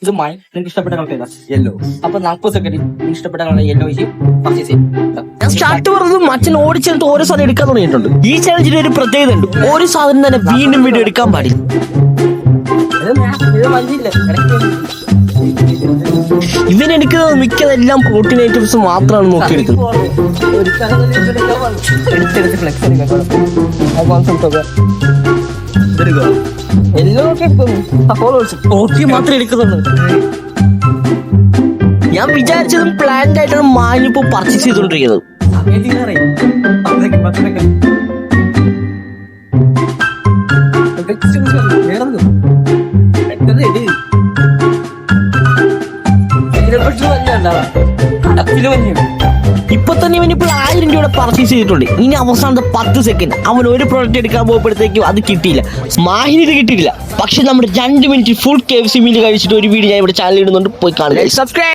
ഇത് മൈ നിങ്ങൾക്ക് ഇഷ്ടപ്പെട്ട കളർ ഏതാ? യെല്ലോ. അപ്പൊ 40 സെക്കൻഡ് നിങ്ങൾക്ക് ഇഷ്ടപ്പെട്ട കളർ യെല്ലോ വെച്ച് പർച്ചേസ് ചെയ്യും. ഞാൻ സ്റ്റാർട്ട് പറഞ്ഞത് അച്ഛൻ ഓടിച്ചെടുത്ത് ഓരോ സാധനം എടുക്കാൻ തുടങ്ങിയിട്ടുണ്ട്. ഈ ചാലഞ്ചിന് ഒരു പ്രത്യേകത ഉണ്ട്, ഒരു സാധനം തന്നെ വീണ്ടും വീണ്ടും എടുക്കാൻ പാടില്ല. ഇവനെടുക്കുന്നത് മിക്കതെല്ലാം പ്രോട്ടീൻ ഐറ്റംസ് മാത്രമാണ് നോക്കിയെടുക്കുന്നത്. പ്രോട്ടീൻ മാത്രമേ എടുക്കുന്നുള്ളൂ. ഞാൻ വിചാരിച്ചതും പ്ലാൻഡ് ആയിട്ടാണ് മാനിപ്പോ പർച്ചേസ് ചെയ്തോണ്ടിരിക്കുന്നത്. ഇപ്പൊ തന്നെ ഇവനിപ്പോൾ 1000 രൂപയുടെ പർച്ചേസ് ചെയ്തിട്ടുണ്ട്. ഇനി അവസാനത്തെ 10 സെക്കൻഡ് അവൻ ഒരു പ്രോഡക്റ്റ് എടുക്കാൻ പോകുമ്പോഴത്തേക്കും അത് കിട്ടിയില്ല. മാഹിനിത് കിട്ടിയില്ല. പക്ഷെ നമ്മുടെ 2 മിനിറ്റ് ഫുൾ KFC മീൽ കഴിച്ചിട്ട് ഒരു വീഡിയോ ഞാൻ ഇവിടെ ചാനൽ ഇടുന്നുണ്ട്, പോയി കാണുക. സബ്സ്ക്രൈബ്.